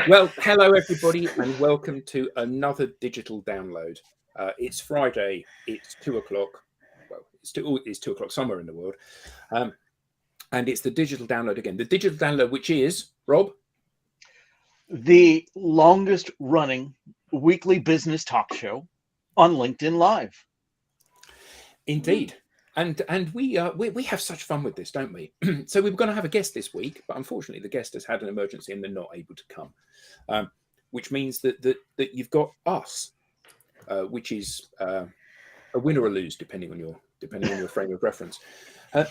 Well, hello everybody, and welcome to another digital download. It's Friday. It's 2:00. Well, it's 2:00 somewhere in the world, and it's the digital download again. The digital download, which is Rob, the longest running weekly business talk show on LinkedIn Live. Indeed. And we have such fun with this, don't we? So we were going to have a guest this week, but unfortunately the guest has had an emergency and they're not able to come, which means that you've got us, which is a win or a lose depending on your frame of reference. But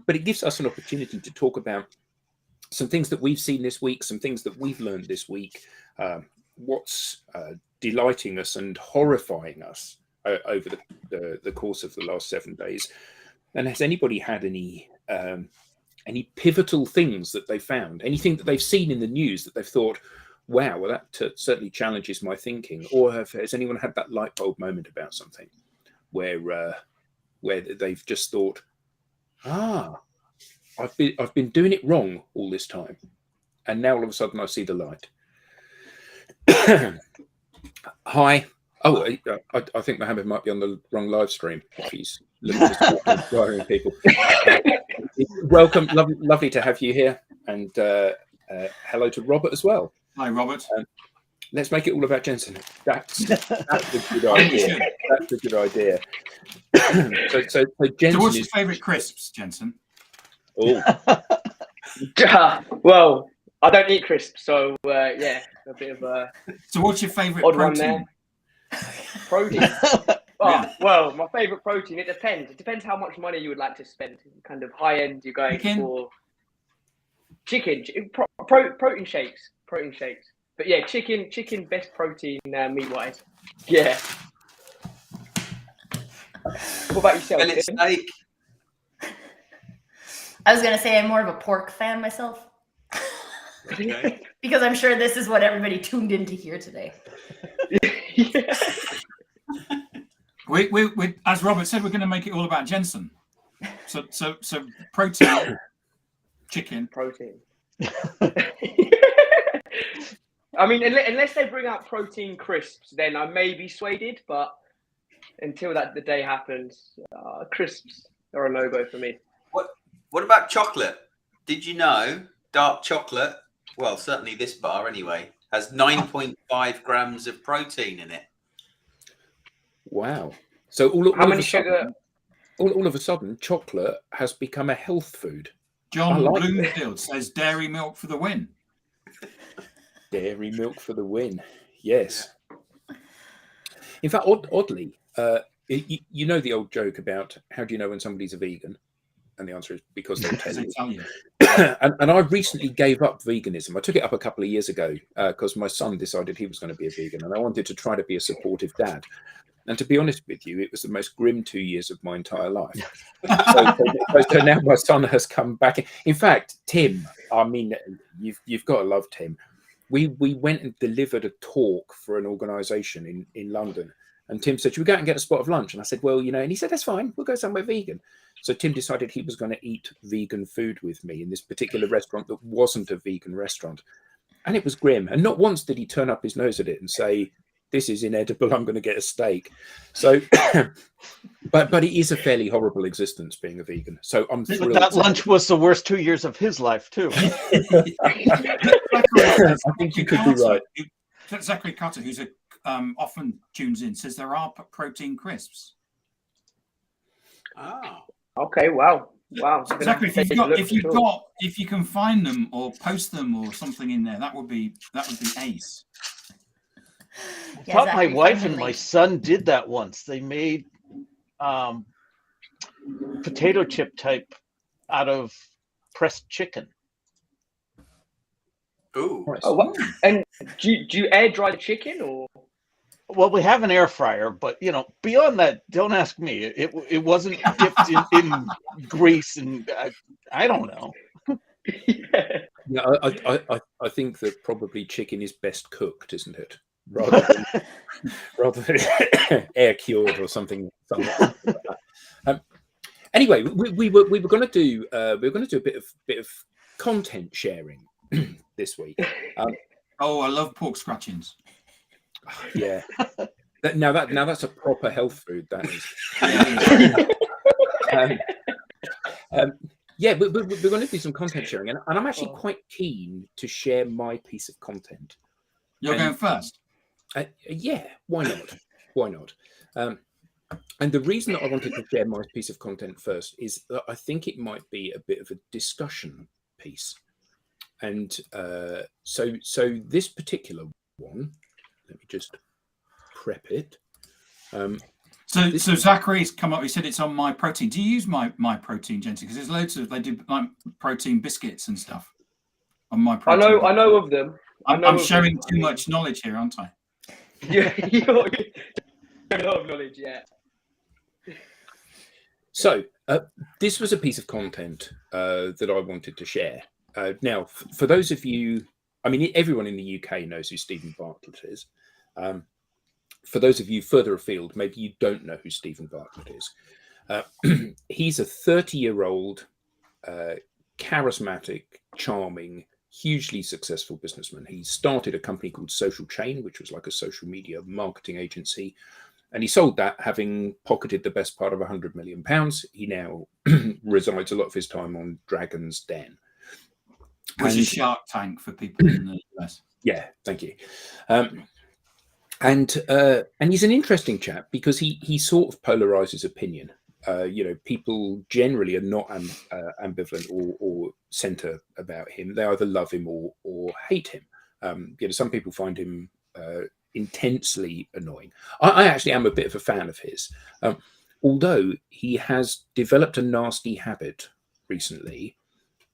it gives us an opportunity to talk about some things that we've seen this week, some things that we've learned this week, what's delighting us and horrifying us over the course of the last 7 days. And has anybody had any pivotal things that they found, anything that they've seen in the news that they've thought, wow, well, that certainly challenges my thinking? Or has anyone had that light bulb moment about something where they've just thought, I've been doing it wrong all this time, and now all of a sudden I see the light. Hi. Oh, I think Mohammed might be on the wrong live stream. If he's looking to inspiring people. Welcome, lovely to have you here, and hello to Robert as well. Hi, Robert. Let's make it all about Jensen. That's a good idea. That's a good idea. So Jensen, what's your favourite crisps, Jensen? Oh, well, I don't eat crisps, so yeah, a bit of a. So what's your favourite odd protein? One there. Protein. Well, my favourite protein. It depends. It depends how much money you would like to spend. Kind of high end, you're going for chicken. Protein shakes. But yeah, chicken best protein meat wise. Yeah. What about yourself? And it's steak. I was gonna say I'm more of a pork fan myself. Okay. Because I'm sure this is what everybody tuned in to hear today. Yeah. We as Robert said, we're going to make it all about Jensen. So protein, chicken. Protein. I mean, unless they bring out protein crisps, then I may be swayed. But until the day happens, crisps are a no-go for me. What about chocolate? Did you know dark chocolate? Well, certainly this bar anyway has 9.5 grams of protein in it. wow! So all How many sugar? All of a sudden, chocolate has become a health food. John like Bloomfield says dairy milk for the win. Dairy milk for the win. Yes. Yeah. In fact, oddly, you know the old joke about how do you know when somebody's a vegan? And the answer is because they tell you. And I recently gave up veganism. I took it up a couple of years ago because my son decided he was going to be a vegan, and I wanted to try to be a supportive dad. And to be honest with you, it was the most grim 2 years of my entire life. So now my son has come back. In fact, Tim, I mean, you've got to love Tim. We went and delivered a talk for an organisation in London. And Tim said, should we go out and get a spot of lunch? And I said, well, and he said, that's fine. We'll go somewhere vegan. So Tim decided he was going to eat vegan food with me in this particular restaurant that wasn't a vegan restaurant. And it was grim. And not once did he turn up his nose at it and say, this is inedible, I'm going to get a steak. So, but it is a fairly horrible existence being a vegan. So I'm thrilled. That lunch was the worst 2 years of his life too. I think you could be right. Zachary Cutter, who's often tunes in, says there are protein crisps. Oh. Okay. Wow. Exactly. If you can find them or post them or something in there, that would be ace. I thought my wife and my son did that once. They made potato chip type out of pressed chicken. Ooh. Oh, and do you air dry the chicken or? Well, we have an air fryer, but beyond that, don't ask me. It wasn't dipped in grease, and I don't know. Yeah, I think that probably chicken is best cooked, isn't it? Rather than air cured or something like that. Anyway, we were going to do a bit of content sharing this week. Oh, I love pork scratchings. Yeah. Now that's a proper health food. That is. Yeah, we're going to do some content sharing, and I'm actually quite keen to share my piece of content. You're going first. Yeah, why not? Why not? And the reason that I wanted to share my piece of content first is that I think it might be a bit of a discussion piece. And so this particular one, let me just prep it. So Zachary's come up. He said it's on My Protein. Do you use My Protein, Jensen? Because there's loads of, they do like protein biscuits and stuff on My Protein. I know of them. I'm showing too much knowledge here, aren't I? Yeah, you're a lot of knowledge. Yeah. So this was a piece of content that I wanted to share. Now, for those of you, I mean, everyone in the UK knows who Stephen Bartlett is. For those of you further afield, maybe you don't know who Stephen Bartlett is. He's a 30-year-old, charismatic, charming, hugely successful businessman. He started a company called Social Chain, which was like a social media marketing agency. And he sold that, having pocketed the best part of £100 million. He now resides a lot of his time on Dragon's Den. Which is Shark Tank for people in the US. Yeah, thank you. And he's an interesting chap because he sort of polarizes opinion. People generally are not ambivalent or centre about him. They either love him or hate him. Some people find him intensely annoying. I actually am a bit of a fan of his, although he has developed a nasty habit recently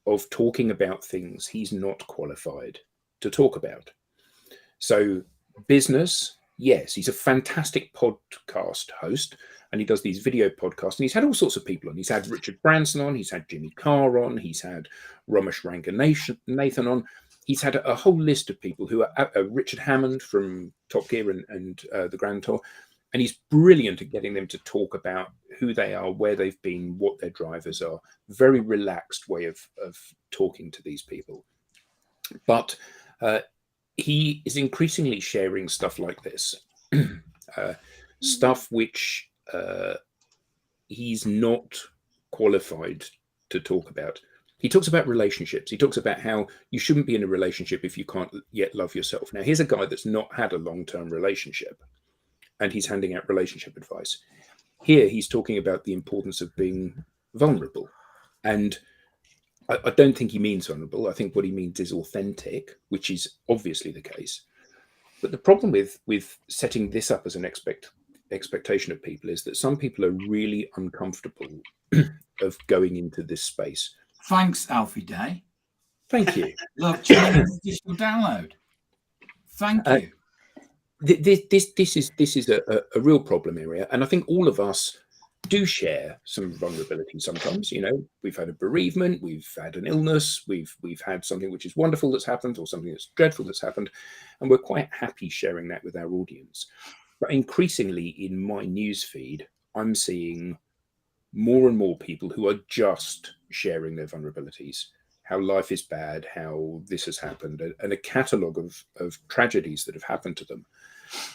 of talking about things he's not qualified to talk about. So business, yes, he's a fantastic podcast host, and he does these video podcasts, and he's had all sorts of people on. He's had Richard Branson on, he's had Jimmy Carr on, he's had Ramesh Ranganathan on. He's had a whole list of people who are Richard Hammond from Top Gear and the Grand Tour. And he's brilliant at getting them to talk about who they are, where they've been, what their drivers are. Very relaxed way of talking to these people. But he is increasingly sharing stuff like this. Stuff which he's not qualified to talk about. He talks about relationships. He talks about how you shouldn't be in a relationship if you can't yet love yourself. Now, here's a guy that's not had a long-term relationship, and he's handing out relationship advice. Here, he's talking about the importance of being vulnerable. And I don't think he means vulnerable. I think what he means is authentic, which is obviously the case. But the problem with setting this up as an expectation of people is that some people are really uncomfortable of going into this space. Thanks, Alfie Day. Thank you. Love Chinese digital download. Thank you. This is a real problem area, and I think all of us do share some vulnerability sometimes. We've had a bereavement, we've had an illness, we've had something which is wonderful that's happened, or something that's dreadful that's happened, and we're quite happy sharing that with our audience. But increasingly in my news feed, I'm seeing more and more people who are just sharing their vulnerabilities, how life is bad, how this has happened, and a catalogue of tragedies that have happened to them.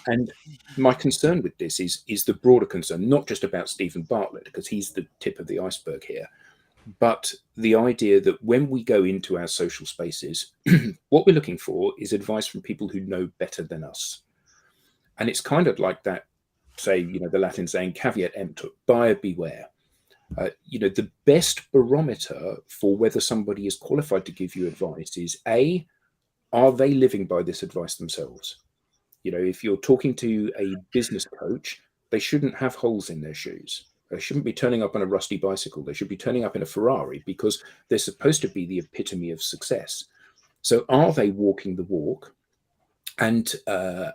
And my concern with this is the broader concern, not just about Stephen Bartlett, because he's the tip of the iceberg here, but the idea that when we go into our social spaces, what we're looking for is advice from people who know better than us. And it's kind of like that, say, the Latin saying, caveat emptor, buyer beware. The best barometer for whether somebody is qualified to give you advice is A, are they living by this advice themselves? If you're talking to a business coach, they shouldn't have holes in their shoes. They shouldn't be turning up on a rusty bicycle. They should be turning up in a Ferrari because they're supposed to be the epitome of success. So are they walking the walk? And are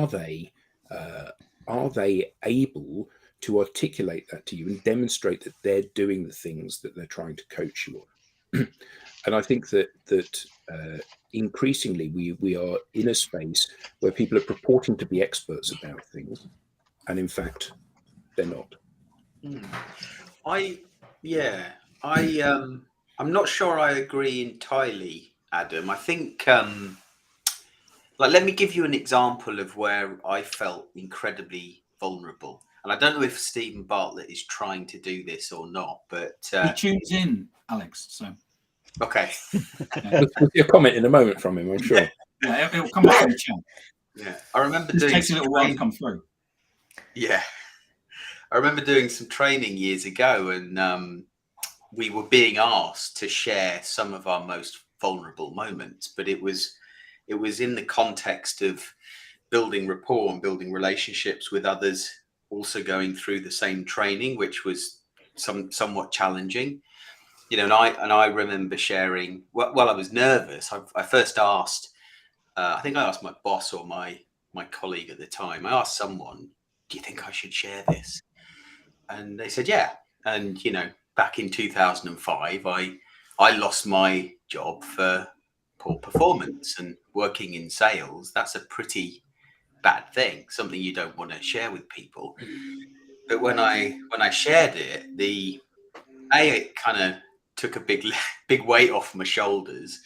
they able to articulate that to you and demonstrate that they're doing the things that they're trying to coach you on? And I think that increasingly we are in a space where people are purporting to be experts about things, and in fact, they're not. I'm not sure I agree entirely, Adam. I think let me give you an example of where I felt incredibly vulnerable. And I don't know if Stephen Bartlett is trying to do this or not, but he tunes in, Alex. So okay. We'll see a comment in a moment from him, I'm sure. Yeah, it'll come up in the chat. Yeah, I remember It doing. takes a little while to come through. Yeah, I remember doing some training years ago, and we were being asked to share some of our most vulnerable moments, but it was in the context of building rapport and building relationships with others, also going through the same training, which was somewhat challenging. You know, and I remember sharing. Well, I was nervous. I first asked. I think I asked my boss or my colleague at the time. I asked someone, "Do you think I should share this?" And they said, "Yeah." And you know, back in 2005, I lost my job for poor performance, and working in sales, that's a pretty bad thing, something you don't want to share with people. But when I shared it, it kind of took a big weight off my shoulders.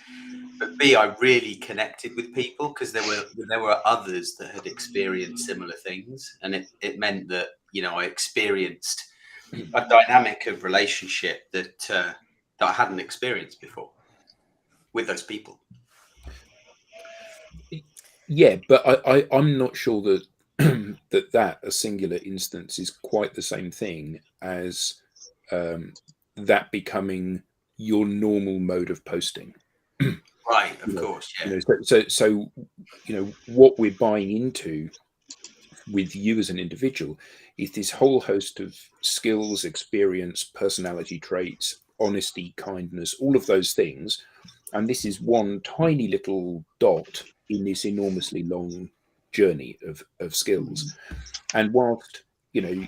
But B, I really connected with people because there were others that had experienced similar things, and it meant that, you know, I experienced a dynamic of relationship that I hadn't experienced before with those people. Yeah, but I'm not sure that that a singular instance is quite the same thing as that becoming your normal mode of posting. Right, of course, yeah. You know, so you know what we're buying into with you as an individual is this whole host of skills, experience, personality traits, honesty, kindness, all of those things, and this is one tiny little dot in this enormously long journey of skills. And whilst, you know,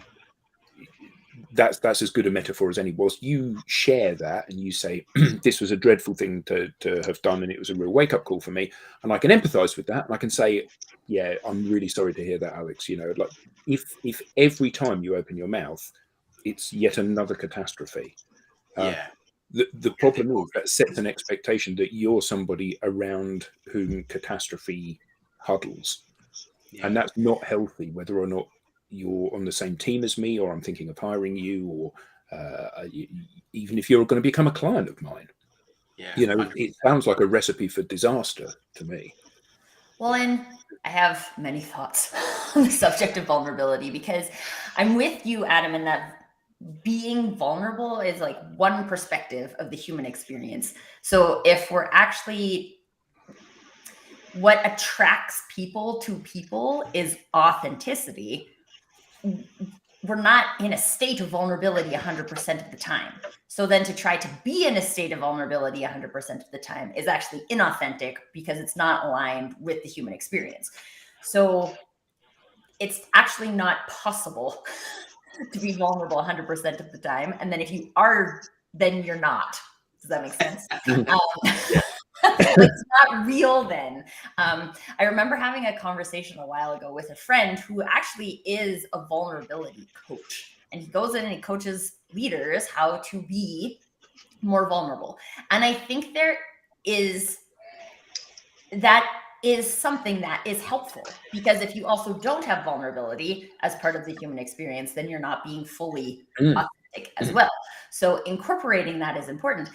that's as good a metaphor as any, whilst you share that and you say this was a dreadful thing to have done and it was a real wake-up call for me, and I can empathize with that, and I can say, yeah, I'm really sorry to hear that, Alex. You know, like if every time you open your mouth it's yet another catastrophe, the problem is that sets an expectation that you're somebody around whom catastrophe huddles, and that's not healthy, whether or not you're on the same team as me, or I'm thinking of hiring you, or even if you're going to become a client of mine. You know, it sounds like a recipe for disaster to me. Well, and I have many thoughts on the subject of vulnerability, because I'm with you, Adam, in that being vulnerable is like one perspective of the human experience. So if we're actually, what attracts people to people is authenticity, we're not in a state of vulnerability 100% of the time. So then to try to be in a state of vulnerability 100% of the time is actually inauthentic, because it's not aligned with the human experience. So it's actually not possible to be vulnerable 100% of the time. And then if you are, then you're not. Does that make sense? It's not real then. I remember having a conversation a while ago with a friend who actually is a vulnerability coach, and he goes in and he coaches leaders how to be more vulnerable. And I think that is something that is helpful, because if you also don't have vulnerability as part of the human experience, then you're not being fully authentic as well. So incorporating that is important.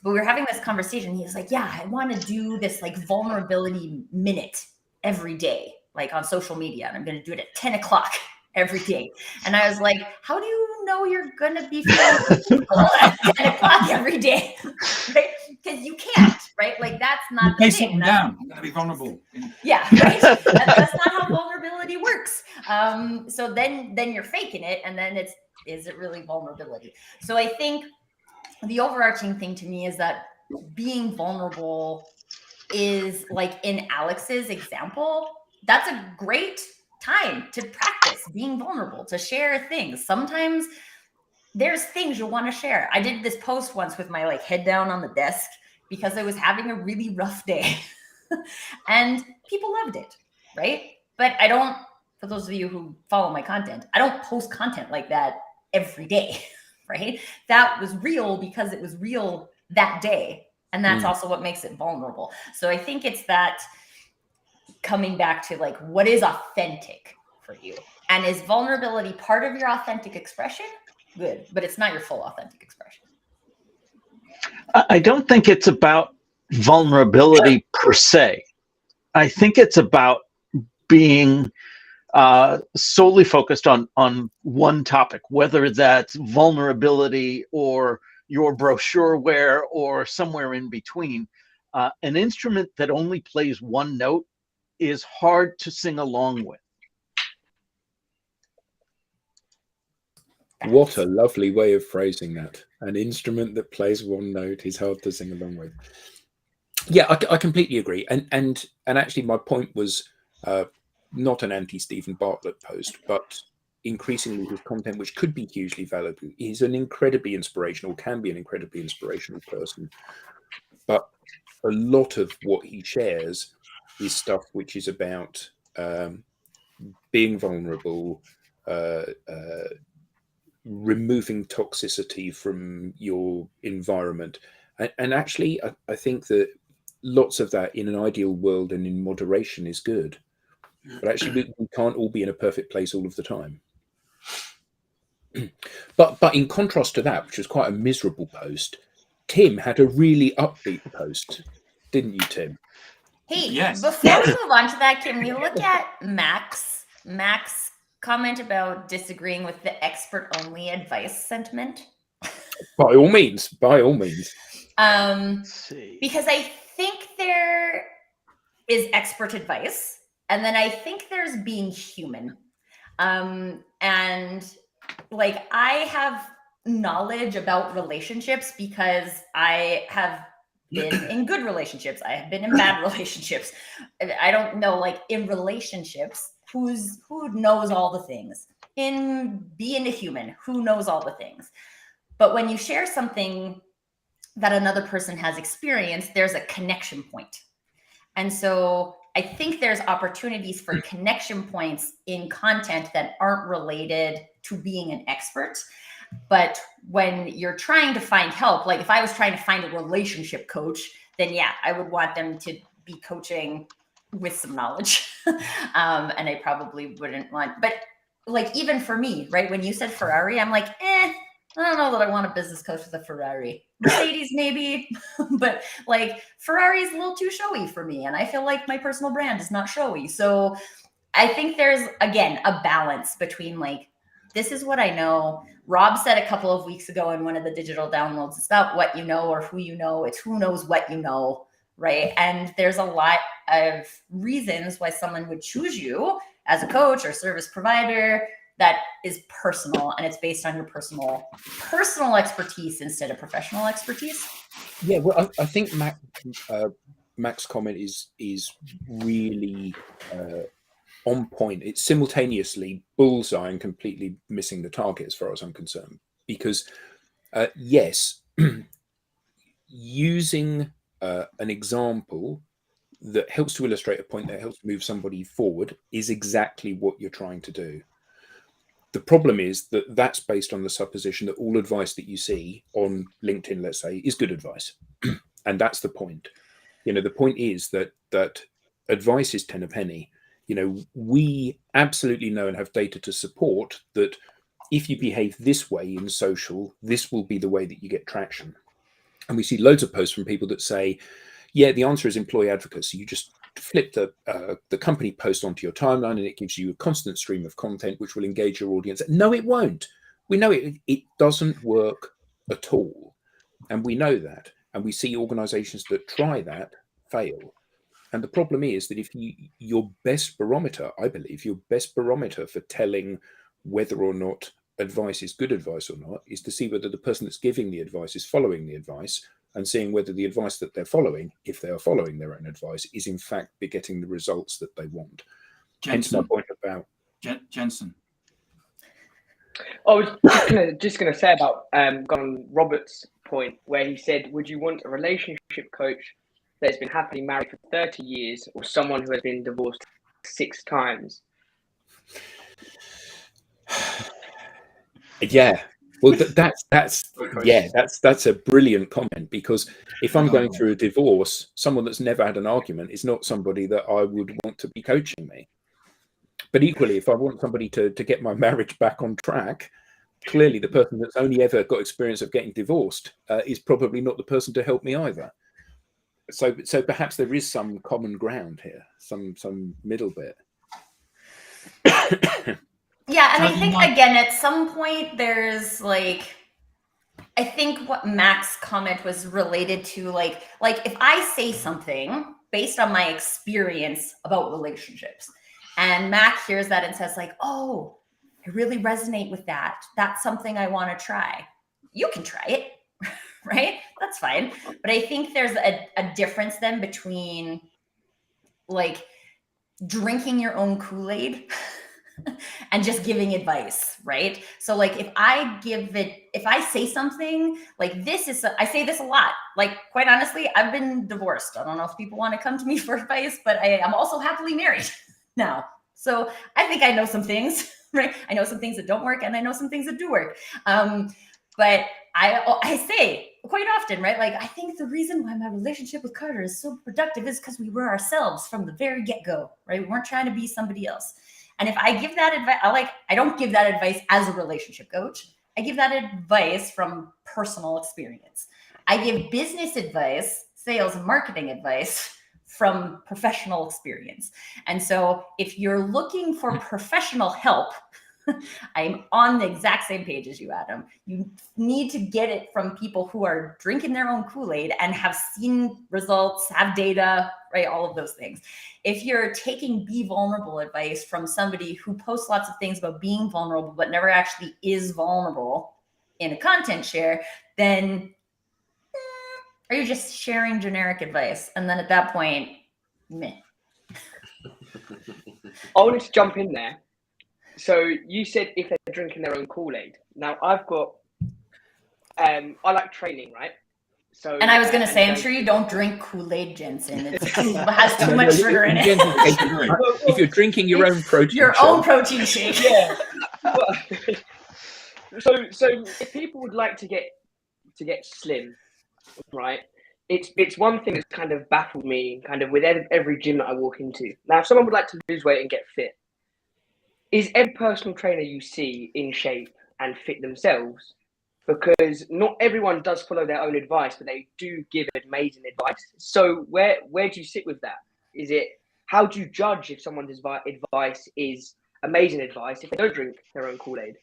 But we were having this conversation. He was like, yeah, I want to do this like vulnerability minute every day, like on social media. And I'm going to do it at 10 o'clock every day. And I was like, how do you know you're going to be vulnerable at 10 o'clock every day? Right? Because you can't, right? Like that's not the thing. Down. I'm going to be vulnerable. Yeah, right. That's not how vulnerability works. So then you're faking it. And then is it really vulnerability? So I think the overarching thing to me is that being vulnerable is, like in Alex's example, that's a great time to practice being vulnerable, to share things. Sometimes there's things you'll want to share. I did this post once with my like head down on the desk because I was having a really rough day and people loved it, right? But I don't, for those of you who follow my content, I don't post content like that every day. right? That was real because it was real that day. And that's also what makes it vulnerable. So I think it's that coming back to like, what is authentic for you? And is vulnerability part of your authentic expression? Good, but it's not your full authentic expression. I don't think it's about vulnerability per se. I think it's about being solely focused on one topic, whether that's vulnerability or your brochureware or somewhere in between. An instrument that only plays one note is hard to sing along with. What a lovely way of phrasing that. An instrument that plays one note is hard to sing along with. Yeah, I completely agree. And actually, my point was not an anti-Stephen Bartlett post, but increasingly his content, which could be hugely valuable. He's an incredibly inspirational, can be an incredibly inspirational person. But a lot of what he shares is stuff which is about being vulnerable, removing toxicity from your environment. And actually, I think that lots of that in an ideal world and in moderation is good. But actually, we can't all be in a perfect place all of the time. But in contrast to that, which was quite a miserable post, Tim had a really upbeat post, didn't you, Tim? Hey, Yes. Before we move on to that, can we look at Max comment about disagreeing with the expert-only advice sentiment? By all means. Let's see. Because I think there is expert advice, and then I think there's being human. And like, I have knowledge about relationships because I have been in good relationships. I have been in bad relationships. I don't know, like, in relationships, who knows all the things? In being a human, who knows all the things? But when you share something that another person has experienced, there's a connection point. And so I think there's opportunities for connection points in content that aren't related to being an expert. But when you're trying to find help, like if I was trying to find a relationship coach, then yeah, I would want them to be coaching with some knowledge. And I probably wouldn't want, but like, even for me, right? When you said Ferrari, I'm like, I don't know that I want a business coach with a Ferrari. Mercedes maybe, but like Ferrari is a little too showy for me. And I feel like my personal brand is not showy. So I think there's, again, a balance between like, this is what I know. Rob said a couple of weeks ago in one of the digital downloads, it's about what you know or who you know. It's who knows what you know, right? And there's a lot of reasons why someone would choose you as a coach or service provider that is personal, and it's based on your personal expertise instead of professional expertise. Yeah, well, I think Mac's comment is really on point. It's simultaneously bullseye and completely missing the target as far as I'm concerned. Because yes, using an example that helps to illustrate a point that helps move somebody forward is exactly what you're trying to do. The problem is that that's based on the supposition that all advice that you see on LinkedIn, let's say, is good advice. And that's the point. You know, the point is that advice is 10 a penny. You know, we absolutely know and have data to support that if you behave this way in social, this will be the way that you get traction. And we see loads of posts from people that say, yeah, the answer is employee advocacy. You just flip the company post onto your timeline and it gives you a constant stream of content which will engage your audience. No, it won't. We know it doesn't work at all. And we know that. And we see organizations that try that fail. And the problem is that if your best barometer, I believe, your best barometer for telling whether or not advice is good advice or not is to see whether the person that's giving the advice is following the advice, and seeing whether the advice that they're following, if they are following their own advice, is in fact getting the results that they want. Jensen. Hence my point about Jensen. I was just gonna say about on Robert's point where he said, would you want a relationship coach that's been happily married for 30 years or someone who has been divorced 6 times? Yeah. Well, that's a brilliant comment, because if I'm going through a divorce, someone that's never had an argument is not somebody that I would want to be coaching me. But equally, if I want somebody to get my marriage back on track, clearly the person that's only ever got experience of getting divorced is probably not the person to help me either. So perhaps there is some common ground here, some middle bit. Yeah, and I think again at some point there's like, I think what Mac's comment was related to like if I say something based on my experience about relationships, and Mac hears that and says like, oh, I really resonate with that. That's something I want to try. You can try it, right? That's fine. But I think there's a difference then between like drinking your own Kool-Aid and just giving advice, right? So like if I say something like I say this a lot, like quite honestly, I've been divorced. I don't know if people want to come to me for advice, but I'm also happily married now. So I think I know some things, right? I know some things that don't work and I know some things that do work. But I say quite often, right? Like, I think the reason why my relationship with Carter is so productive is because we were ourselves from the very get-go, right? We weren't trying to be somebody else. And if I give that advice, I don't give that advice as a relationship coach. I give that advice from personal experience. I give business advice, sales and marketing advice from professional experience. And so if you're looking for professional help, I'm on the exact same page as you, Adam. You need to get it from people who are drinking their own Kool-Aid and have seen results, have data, right? All of those things. If you're taking be vulnerable advice from somebody who posts lots of things about being vulnerable, but never actually is vulnerable in a content share, then are you just sharing generic advice? And then at that point, meh. I wanted to jump in there. So you said if they're drinking their own Kool-Aid. Now I've got, I like training, right? So. And I was going to say, I'm sure you don't drink Kool-Aid, Jensen. It has too much sugar in it. If you're drinking your own protein, own protein shake. Yeah. So if people would like to get slim, right? It's one thing that's kind of baffled me, kind of with every gym that I walk into. Now, if someone would like to lose weight and get fit, is every personal trainer you see in shape and fit themselves? Because not everyone does follow their own advice, but they do give amazing advice. So where do you sit with that? Is it, how do you judge if someone's advice is amazing advice if they don't drink their own Kool-Aid?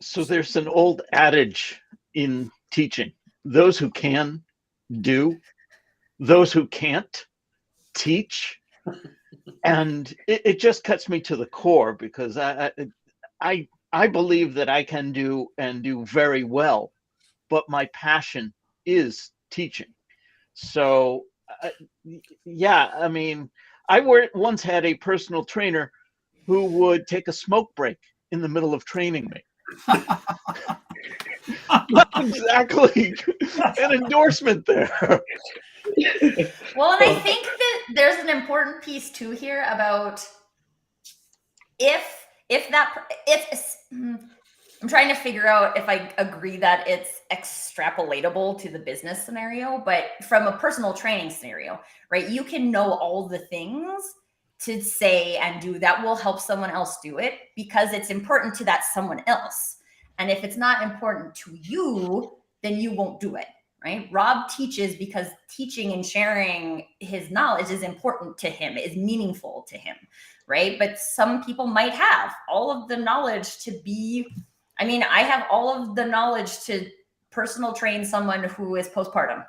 So there's an old adage in teaching: those who can do, those who can't teach. And it just cuts me to the core, because I believe that I can do and do very well, but my passion is teaching. So yeah, I mean, I once had a personal trainer who would take a smoke break in the middle of training me. Not exactly an endorsement there. Well, and I think that there's an important piece too here about I'm trying to figure out if I agree that it's extrapolatable to the business scenario, but from a personal training scenario, right? You can know all the things to say and do that will help someone else do it because it's important to that someone else. And if it's not important to you, then you won't do it. Right? Rob teaches because teaching and sharing his knowledge is important to him, is meaningful to him, right? But some people might have all of the knowledge to be, I mean, I have all of the knowledge to personal train someone who is postpartum,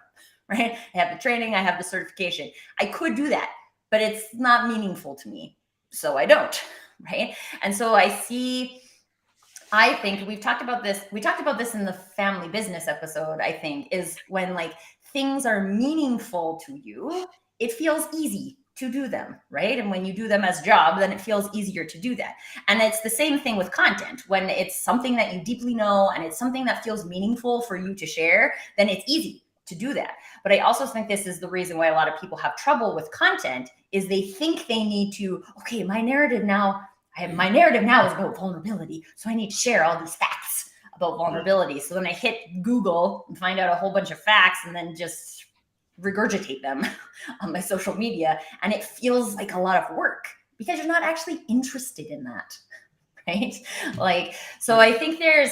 right? I have the training, I have the certification. I could do that, but it's not meaningful to me. So I don't, right? And so I think we talked about this in the family business episode, I think, is when like things are meaningful to you, it feels easy to do them, right? And when you do them as a job, then it feels easier to do that. And it's the same thing with content. When it's something that you deeply know and it's something that feels meaningful for you to share, then it's easy to do that. But I also think this is the reason why a lot of people have trouble with content is they think they need to, okay, my narrative now is about vulnerability. So I need to share all these facts, about vulnerability. So then I hit Google and find out a whole bunch of facts and then just regurgitate them on my social media. And it feels like a lot of work because you're not actually interested in that. Right? Like, so I think there's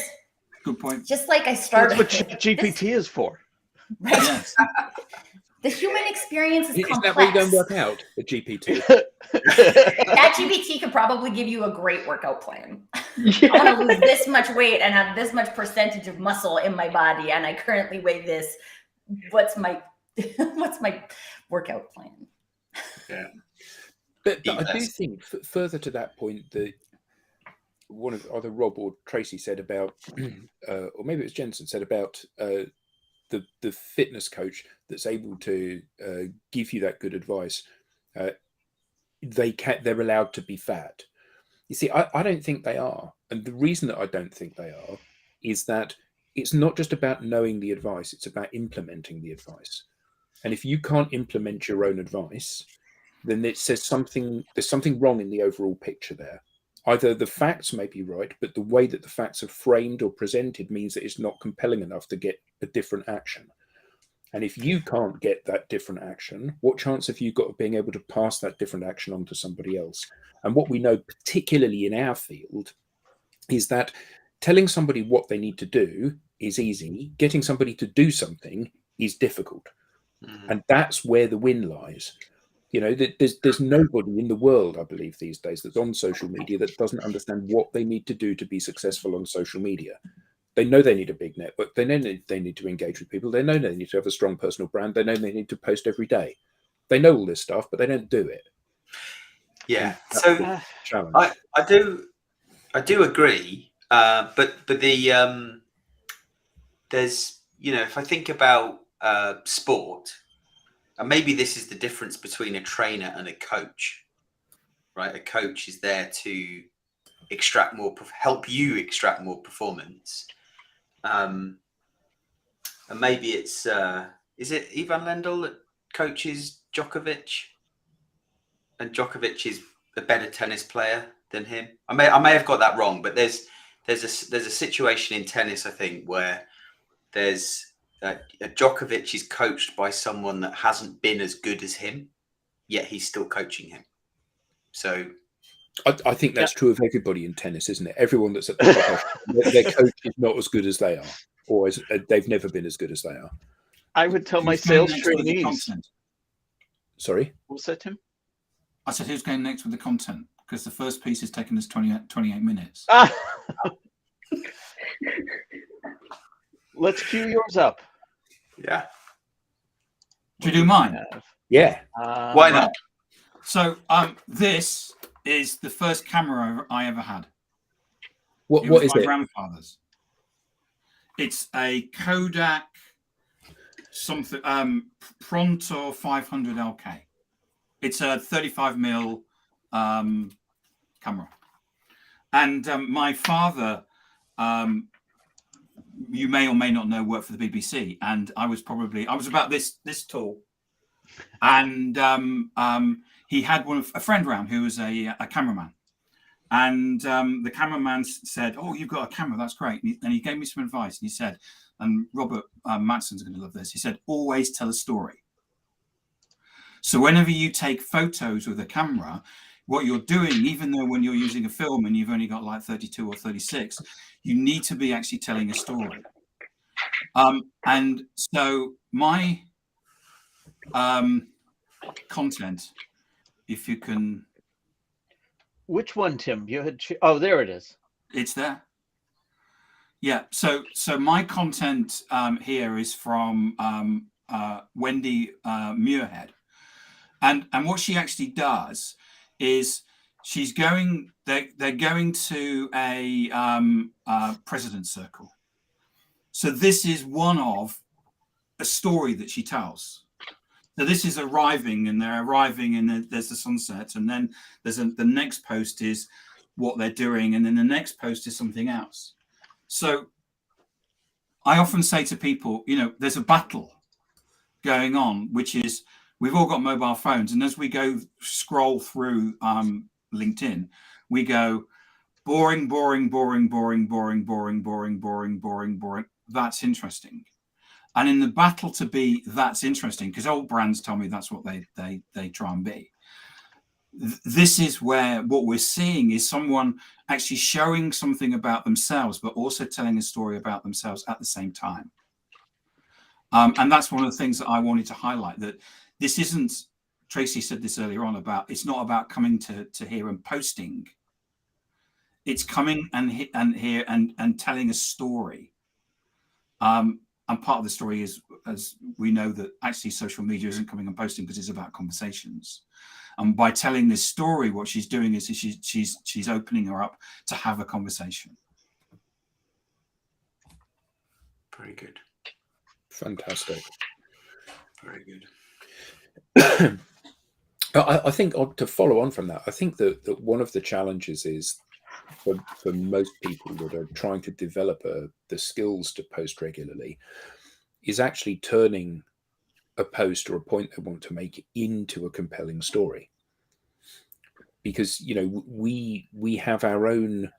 good point. Just like I started. That's what GPT is for. Right? Yes. The human experience is complex. Is that what you don't work out, the GPT? That GPT could probably give you a great workout plan. I want to lose this much weight and have this much percentage of muscle in my body, and I currently weigh this. What's my workout plan? Yeah. But I do think further to that point that one of either Rob or Tracy said about, or maybe it was Jensen said about the fitness coach that's able to give you that good advice. They're allowed to be fat. You see, I don't think they are, and the reason that I don't think they are is that it's not just about knowing the advice; it's about implementing the advice. And if you can't implement your own advice, then it says there's something wrong in the overall picture there. Either the facts may be right, but the way that the facts are framed or presented means that it's not compelling enough to get a different action. And if you can't get that different action, what chance have you got of being able to pass that different action on to somebody else? And what we know, particularly in our field, is that telling somebody what they need to do is easy. Getting somebody to do something is difficult. Mm-hmm. And that's where the win lies. You know, there's nobody in the world, I believe, these days that's on social media that doesn't understand what they need to do to be successful on social media. They know they need a big network. They know they need to engage with people. They know they need to have a strong personal brand. They know they need to post every day. They know all this stuff, but they don't do it. Yeah. So I do agree. But the there's, you know, if I think about sport, and maybe this is the difference between a trainer and a coach, right? A coach is there to extract more, help you extract more performance. And maybe it's, is it Ivan Lendl that coaches Djokovic? And Djokovic is a better tennis player than him. I may have got that wrong, but there's a situation in tennis, I think, where there's Djokovic is coached by someone that hasn't been as good as him, yet he's still coaching him. So I think that's true of everybody in tennis, isn't it? Everyone that's at the top, their coach is not as good as they are, or they've never been as good as they are. I would tell my sales trainees. Sorry? What was that, Tim? I said, who's going next with the content? Because the first piece is taking us 28 minutes. Let's cue yours up. Yeah. Do you do mine? Yeah. Why not? So this is the first camera I ever had. What is my it? Grandfather's. It's a Kodak something Pronto 500 LK. It's a 35mm camera. And my father, you may or may not know, worked for the BBC, and I was about this tall, and he had a friend round who was a cameraman, and the cameraman said, "Oh, you've got a camera, that's great," and he gave me some advice, and he said, and Robert Matson's going to love this, he said, always tell a story. So whenever you take photos with a camera, what you're doing, even though when you're using a film and you've only got like 32 or 36, you need to be actually telling a story. And so my content, if you can. Which one, Tim? You had. Oh, there it is. It's there. Yeah. So my content here is from Wendy Muirhead. And what she actually does is they're going to a president's circle. So this is one of a story that she tells. So this is arriving, and they're arriving, and there's the sunset, and then there's the next post is what they're doing, and then the next post is something else. So I often say to people, you know, there's a battle going on, which is we've all got mobile phones, and as we go scroll through LinkedIn, we go, boring, boring, boring, boring, boring, boring, boring, boring, boring, boring. That's interesting. And in the battle to be that's interesting, because old brands tell me that's what they try and be. This is where what we're seeing is someone actually showing something about themselves, but also telling a story about themselves at the same time. And that's one of the things that I wanted to highlight, that this isn't, Tracy said this earlier on, about it's not about coming to here and posting. It's coming and here and telling a story. And part of the story is, as we know, that actually social media isn't coming and posting because it's about conversations. And by telling this story, what she's doing is she's opening her up to have a conversation. Very good. Fantastic. Very good. I think to follow on from that, I think that one of the challenges is for most people that are trying to develop the skills to post regularly is actually turning a post or a point they want to make into a compelling story. Because, you know, we have our own,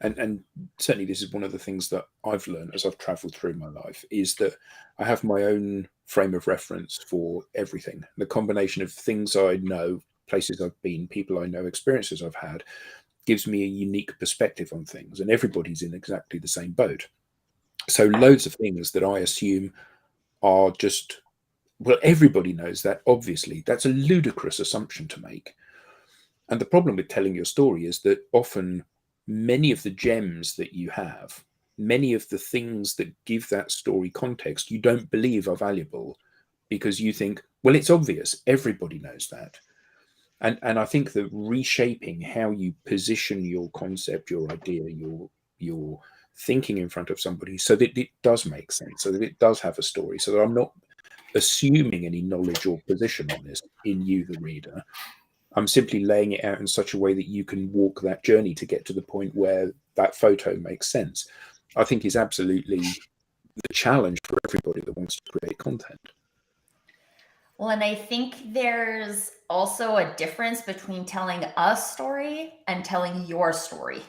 and certainly this is one of the things that I've learned as I've traveled through my life, is that I have my own frame of reference for everything. The combination of things I know, places I've been, people I know, experiences I've had, gives me a unique perspective on things, and everybody's in exactly the same boat. So loads of things that I assume are just, well, everybody knows that, obviously. That's a ludicrous assumption to make. And the problem with telling your story is that often many of the gems that you have, many of the things that give that story context, you don't believe are valuable because you think, well, it's obvious, everybody knows that. And I think that reshaping how you position your concept, your idea, your thinking in front of somebody so that it does make sense, so that it does have a story, so that I'm not assuming any knowledge or position on this in you, the reader. I'm simply laying it out in such a way that you can walk that journey to get to the point where that photo makes sense, I think is absolutely the challenge for everybody that wants to create content. Well, and I think there's also a difference between telling a story and telling your story.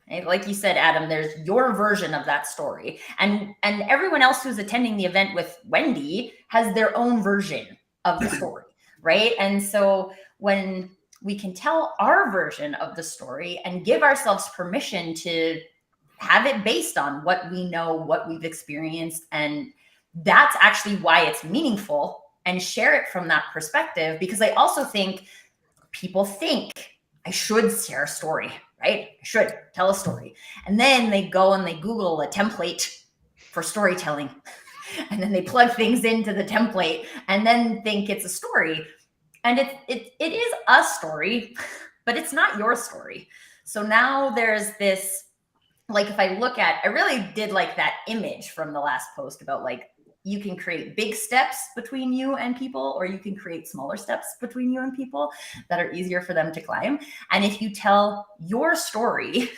Right? Like you said, Adam, there's your version of that story. And everyone else who's attending the event with Wendy has their own version of the story, right? And so when we can tell our version of the story and give ourselves permission to have it based on what we know, what we've experienced, and that's actually why it's meaningful, and share it from that perspective. Because I also think people think I should share a story, right? I should tell a story. And then they go and they Google a template for storytelling. And then they plug things into the template and then think it's a story. And it is a story, but it's not your story. So now there's this, like, if I look at, I really did like that image from the last post about, like, you can create big steps between you and people, or you can create smaller steps between you and people that are easier for them to climb. And if you tell your story,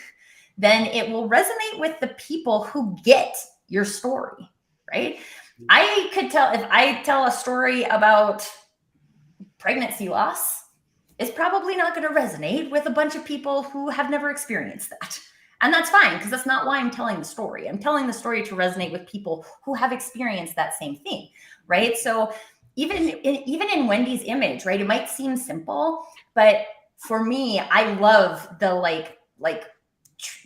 then it will resonate with the people who get your story, right? I could tell, if I tell a story about pregnancy loss, it's probably not going to resonate with a bunch of people who have never experienced that. And that's fine, because that's not why I'm telling the story. I'm telling the story to resonate with people who have experienced that same thing, right? So even in Wendy's image, right, it might seem simple, but for me, I love the like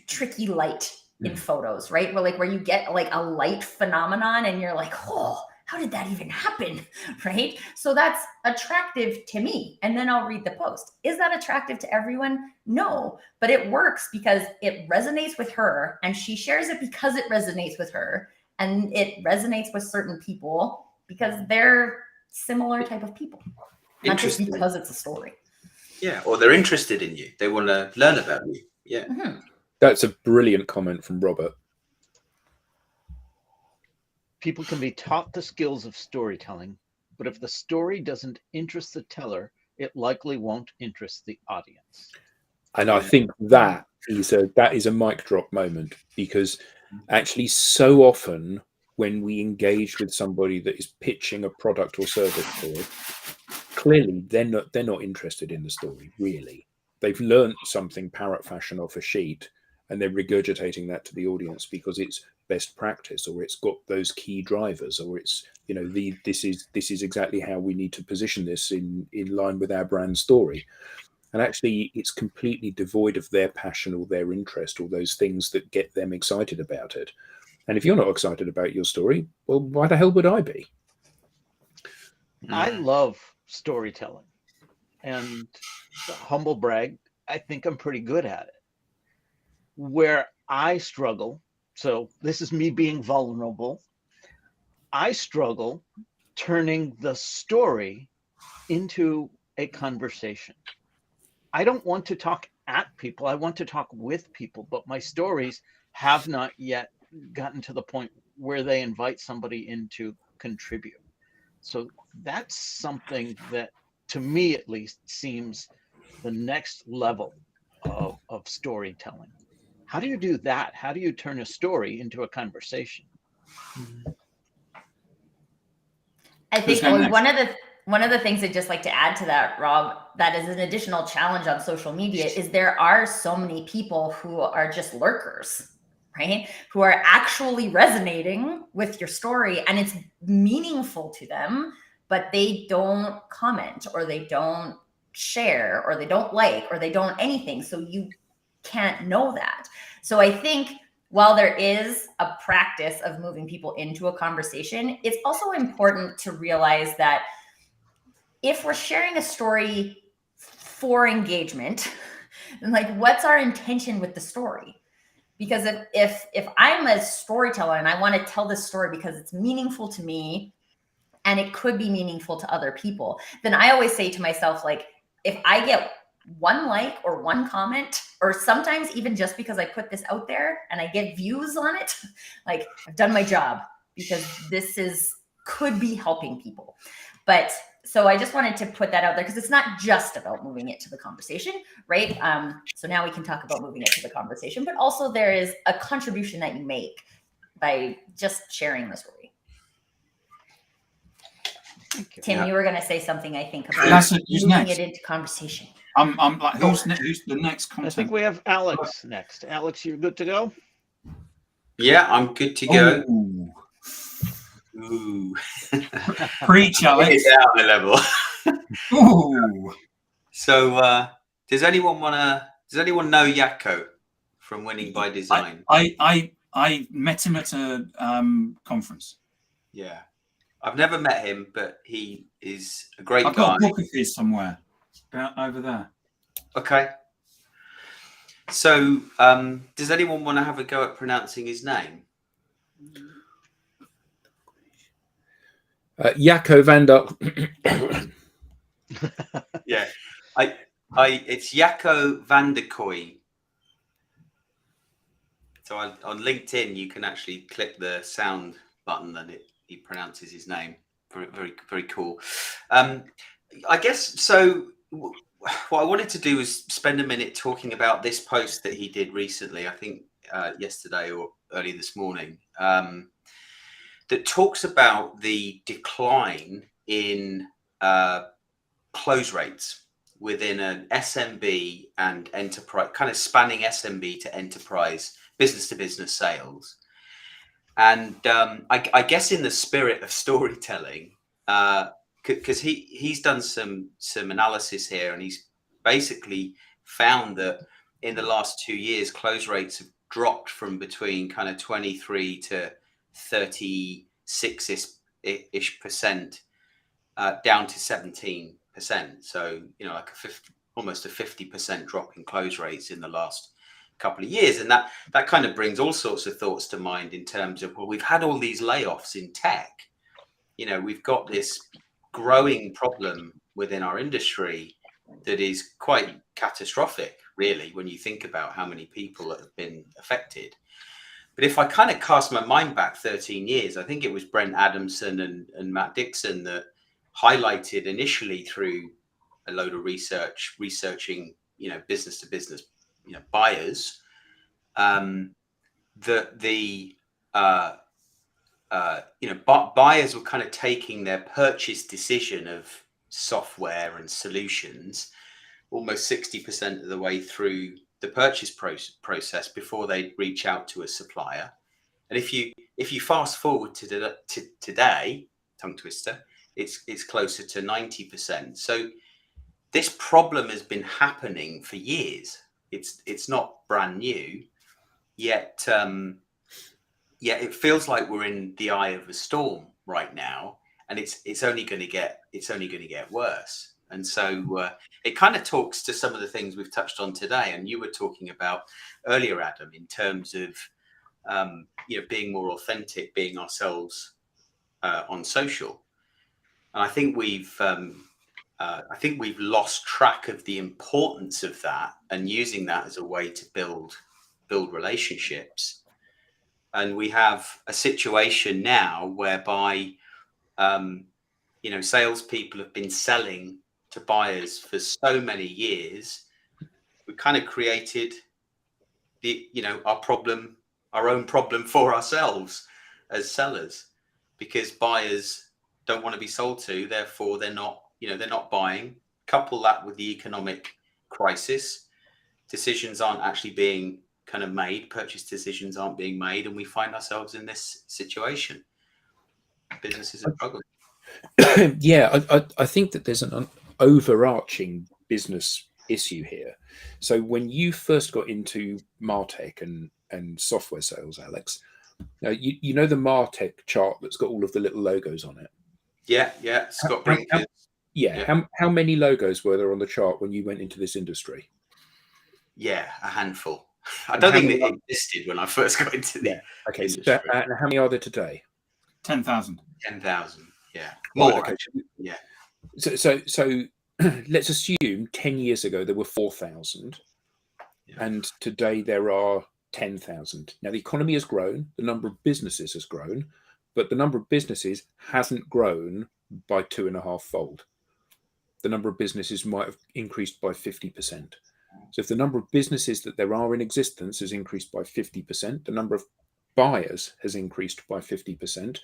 tricky light in photos, right? Where you get like a light phenomenon and you're like, oh, how did that even happen, right? So that's attractive to me. And then I'll read the post. Is that attractive to everyone? No, but it works because it resonates with her, and she shares it because it resonates with her, and it resonates with certain people because they're similar type of people, not just because it's a story. Yeah, or they're interested in you. They want to learn about you. Yeah. Mm-hmm. That's a brilliant comment from Robert. People can be taught the skills of storytelling, but if the story doesn't interest the teller, it likely won't interest the audience. And I think that is a mic drop moment, because actually so often when we engage with somebody that is pitching a product or service for it, clearly they're not interested in the story, really. They've learned something parrot fashion off a sheet, and they're regurgitating that to the audience because it's best practice, or it's got those key drivers, or it's, you know, this is exactly how we need to position this in line with our brand story. And actually, it's completely devoid of their passion or their interest or those things that get them excited about it. And if you're not excited about your story, well, why the hell would I be? I love storytelling, and humble brag, I think I'm pretty good at it. Where I struggle, so this is me being vulnerable, I struggle turning the story into a conversation. I don't want to talk at people. I want to talk with people, but my stories have not yet gotten to the point where they invite somebody in to contribute. So that's something that, to me at least, seems the next level of storytelling. How do you do that? How do you turn a story into a conversation? I think one of the things I'd just like to add to that, Rob, that is an additional challenge on social media, is there are so many people who are just lurkers, right? Who are actually resonating with your story and it's meaningful to them, but they don't comment, or they don't share, or they don't like, or they don't anything. So you can't know that. So I think while there is a practice of moving people into a conversation, it's also important to realize that if we're sharing a story for engagement, then like, what's our intention with the story? Because if I'm a storyteller and I want to tell this story because it's meaningful to me and it could be meaningful to other people, then I always say to myself, like, if I get one like or one comment, or sometimes even just because I put this out there and I get views on it, like, I've done my job, because this could be helping people. But so I just wanted to put that out there, because it's not just about moving it to the conversation, right? So now we can talk about moving it to the conversation, but also there is a contribution that you make by just sharing the story. Tim, you were going to say something, I think, about moving it into conversation. I'm like, who's the next content? I think we have Alex next. Alex, you're good to go? Yeah, I'm good to go. Ooh. Preach, Alex. Down a level. Ooh. So, does anyone know Yakko from Winning by Design? I met him at a conference. Yeah, I've never met him, but he is a great guy. I've got a book of his somewhere, about over there. Okay. So, does anyone want to have a go at pronouncing his name? Jacco van der. Yeah, it's Jacco van der Kooi. So on LinkedIn, you can actually click the sound button, and he pronounces his name. Very, very, very cool. I guess so. What I wanted to do was spend a minute talking about this post that he did recently. I think yesterday or early this morning. That talks about the decline in close rates within an SMB and enterprise, kind of spanning SMB to enterprise, business to business sales. And I guess in the spirit of storytelling, because he's done some analysis here, and he's basically found that in the last 2 years, close rates have dropped from between kind of 23 to 36-ish% down to 17%. So, like almost a 50% drop in close rates in the last couple of years. And that kind of brings all sorts of thoughts to mind in terms of, well, we've had all these layoffs in tech. We've got this growing problem within our industry that is quite catastrophic, really, when you think about how many people have been affected. But if I kind of cast my mind back 13 years, I think it was Brent Adamson and Matt Dixon that highlighted initially through a load of researching, business to business, buyers, that the buyers were kind of taking their purchase decision of software and solutions almost 60% of the way through purchase process before they reach out to a supplier. And if you fast forward to today, tongue twister, it's closer to 90%. So this problem has been happening for years. It's not brand new, yet it feels like we're in the eye of a storm right now, and it's only going to get worse. And so it kind of talks to some of the things we've touched on today, and you were talking about earlier, Adam, in terms of being more authentic, being ourselves on social. And I think we've lost track of the importance of that and using that as a way to build relationships. And we have a situation now whereby salespeople have been selling to buyers for so many years. We kind of created our own problem for ourselves as sellers, because buyers don't want to be sold to, therefore they're not buying. Couple that with the economic crisis, decisions aren't actually being kind of made, purchase decisions aren't being made, and we find ourselves in this situation. Businesses are struggling. Yeah, I think that there's an overarching business issue here. So when you first got into Martech and software sales, Alex, you know the Martech chart that's got all of the little logos on it? Yeah, Scott Brinker. How many logos were there on the chart when you went into this industry? Yeah, a handful. I don't think it existed when I first got into the industry. So how many are there today? 10,000. 10,000. Yeah, more. Okay. Yeah. So let's assume 10 years ago there were 4,000, and today there are 10,000. Now the economy has grown, the number of businesses has grown, but the number of businesses hasn't grown by 2.5-fold. The number of businesses might have increased by 50%. So if the number of businesses that there are in existence has increased by 50%, the number of buyers has increased by 50%,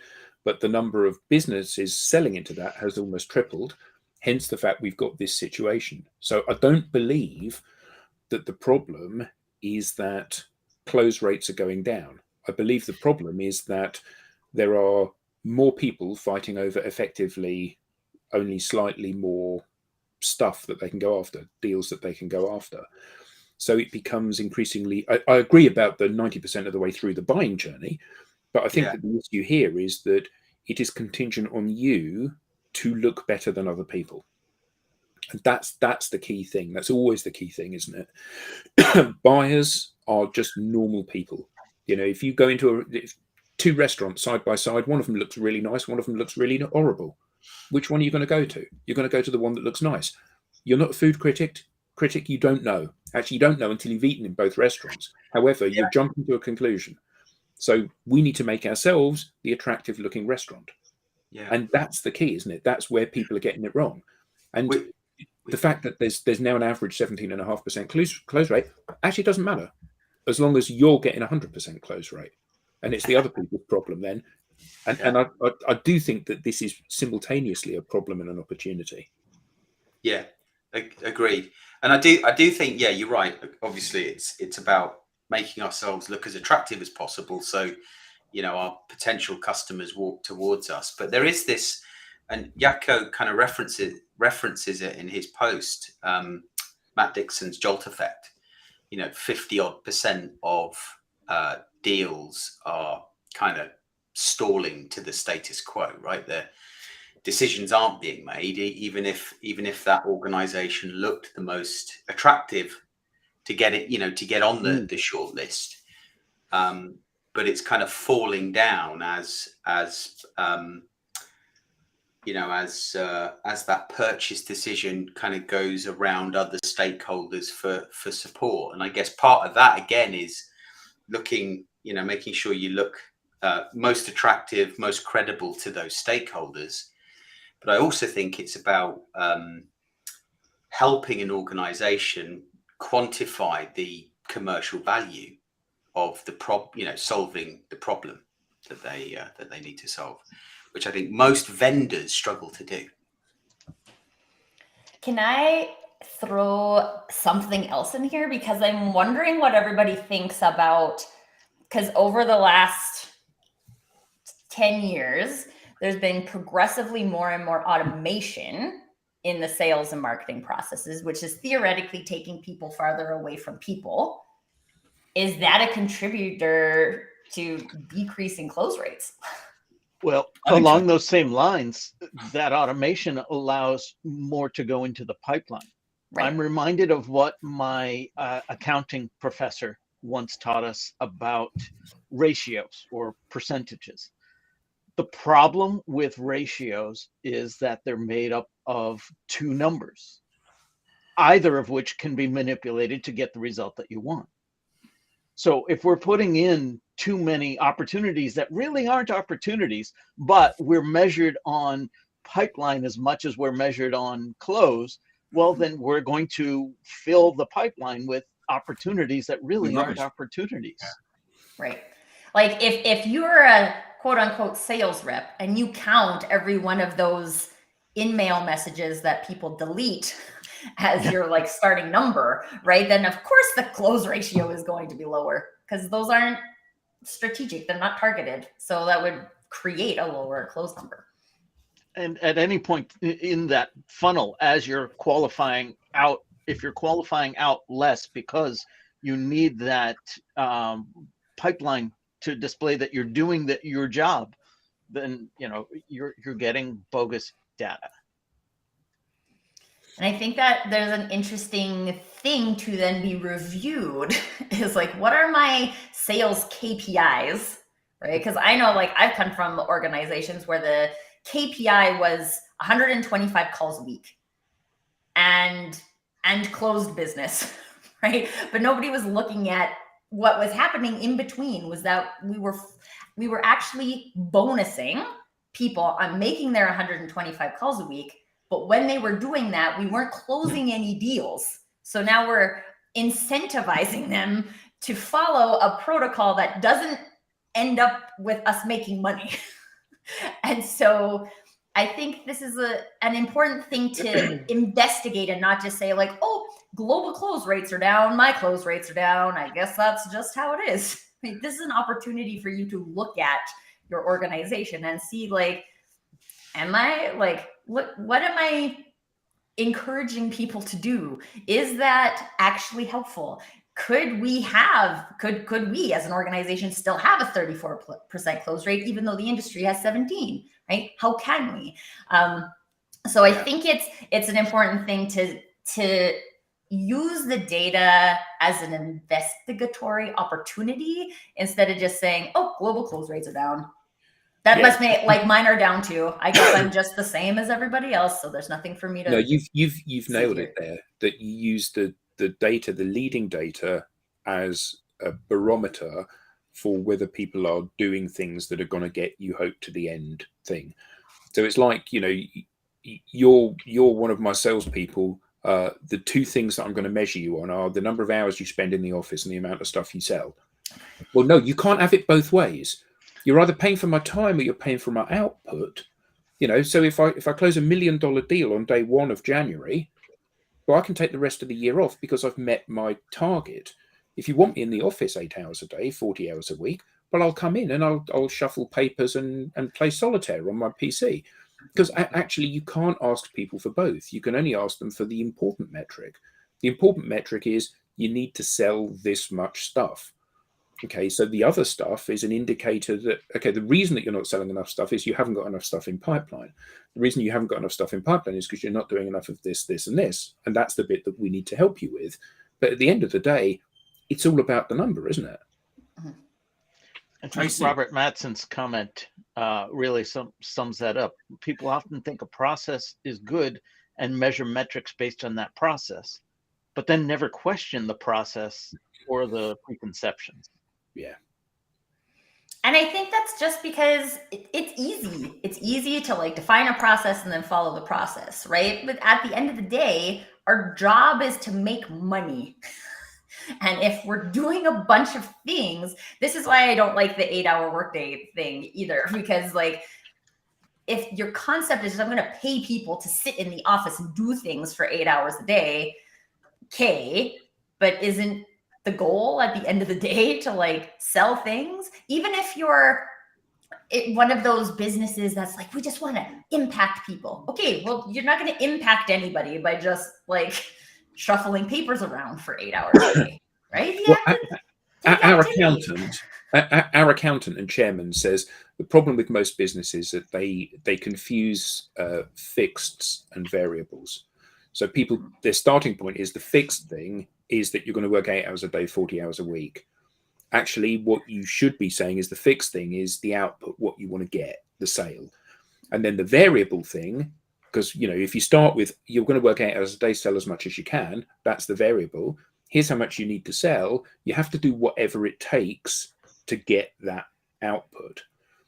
but the number of businesses selling into that has almost tripled. Hence the fact we've got this situation. So I don't believe that the problem is that close rates are going down. I believe the problem is that there are more people fighting over effectively only slightly more stuff that they can go after, deals that they can go after. So it becomes increasingly, I agree about the 90% of the way through the buying journey, but I think that the issue here is that it is contingent on you to look better than other people. And that's the key thing. That's always the key thing, isn't it? Buyers are just normal people. If you go into two restaurants side by side, one of them looks really nice, one of them looks really horrible. Which one are you going to go to? You're going to go to the one that looks nice. You're not a food critic. You don't know. Actually, you don't know until you've eaten in both restaurants. However, you're jumping to a conclusion. So we need to make ourselves the attractive looking restaurant. Yeah. And that's the key, isn't it? That's where people are getting it wrong. And the fact that there's now an average 17.5% close rate actually doesn't matter, as long as you're getting 100% close rate. And it's the other people's problem then. And I do think that this is simultaneously a problem and an opportunity. Yeah, agreed. And I do think, you're right. Obviously, it's about making ourselves look as attractive as possible, so our potential customers walk towards us. But there is this, and Jacco kind of references it in his post, Matt Dixon's Jolt Effect. 50% of deals are kind of stalling to the status quo, right? The decisions aren't being made, even if that organization looked the most attractive to get it, to get on the short list. But it's kind of falling down as that purchase decision kind of goes around other stakeholders for support. And I guess part of that again is looking, making sure you look most attractive, most credible to those stakeholders. But I also think it's about helping an organization quantify the commercial value of the solving the problem that they need to solve, which I think most vendors struggle to do. Can I throw something else in here because I'm wondering what everybody thinks about, because over the last 10 years, there's been progressively more and more automation in the sales and marketing processes, which is theoretically taking people farther away from people. Is that a contributor to decreasing close rates? Well, along those same lines, that automation allows more to go into the pipeline. Right. I'm reminded of what my accounting professor once taught us about ratios or percentages. The problem with ratios is that they're made up of two numbers, either of which can be manipulated to get the result that you want. So if we're putting in too many opportunities that really aren't opportunities, but we're measured on pipeline as much as we're measured on close, well, then we're going to fill the pipeline with opportunities that really aren't opportunities. Right. Like if you're a quote unquote sales rep and you count every one of those in-mail messages that people delete as your like starting number, right? Then of course the close ratio is going to be lower because those aren't strategic. They're not targeted. So that would create a lower close number. And at any point in that funnel, as you're qualifying out, if you're qualifying out less because you need that pipeline to display that you're doing your job, then you're getting bogus data. And I think that there's an interesting thing to then be reviewed is like, what are my sales KPIs, right? Because I know like I've come from organizations where the KPI was 125 calls a week and closed business, right? But nobody was looking at what was happening in between was that we were actually bonusing people on making their 125 calls a week. But when they were doing that, we weren't closing any deals. So now we're incentivizing them to follow a protocol that doesn't end up with us making money. And so I think this is an important thing to investigate and not just say like, oh, global close rates are down, my close rates are down. I guess that's just how it is. I mean, this is an opportunity for you to look at your organization and see like, what am I encouraging people to do? Is that actually helpful? Could we as an organization still have a 34% close rate, even though the industry has 17, right? How can we? So I think it's an important thing to use the data as an investigatory opportunity instead of just saying, oh, global close rates are down. That must make like mine are down too. I guess I'm just the same as everybody else, so there's nothing for me to. No, you've nailed it there. That you use the data, the leading data, as a barometer for whether people are doing things that are going to get you hope to the end thing. So it's like you're one of my salespeople. The two things that I'm going to measure you on are the number of hours you spend in the office and the amount of stuff you sell. Well, no, you can't have it both ways. You're either paying for my time or you're paying for my output. So if I close $1 million deal on day 1 of January, well, I can take the rest of the year off because I've met my target. If you want me in the office 8 hours a day, 40 hours a week, well, I'll come in and I'll shuffle papers and play solitaire on my PC. Because actually, you can't ask people for both. You can only ask them for the important metric. The important metric is you need to sell this much stuff. Okay, so the other stuff is an indicator that, okay, the reason that you're not selling enough stuff is you haven't got enough stuff in pipeline. The reason you haven't got enough stuff in pipeline is because you're not doing enough of this, this, and this. And that's the bit that we need to help you with. But at the end of the day, it's all about the number, isn't it? I think Robert Mattson's comment really sums that up. People often think a process is good and measure metrics based on that process, but then never question the process or the preconceptions. Yeah. And I think that's just because it's easy. It's easy to like define a process and then follow the process, right? But at the end of the day, our job is to make money. And if we're doing a bunch of things, this is why I don't like the 8-hour workday thing either, because like if your concept is I'm going to pay people to sit in the office and do things for 8 hours a day, okay, but isn't the goal at the end of the day to like sell things? Even if you're one of those businesses that's like, we just want to impact people. Okay, well, you're not going to impact anybody by just like shuffling papers around for 8 hours a day, right? Well, our accountant and chairman says the problem with most businesses that they confuse fixed and variables. So people, their starting point is the fixed thing is that you're going to work 8 hours a day, 40 hours a week. Actually, what you should be saying is the fixed thing is the output, what you want to get, the sale. And then the variable thing, because, you know, if you start with you're going to work 8 hours a day, sell as much as you can, that's the variable. Here's how much you need to sell. You have to do whatever it takes to get that output.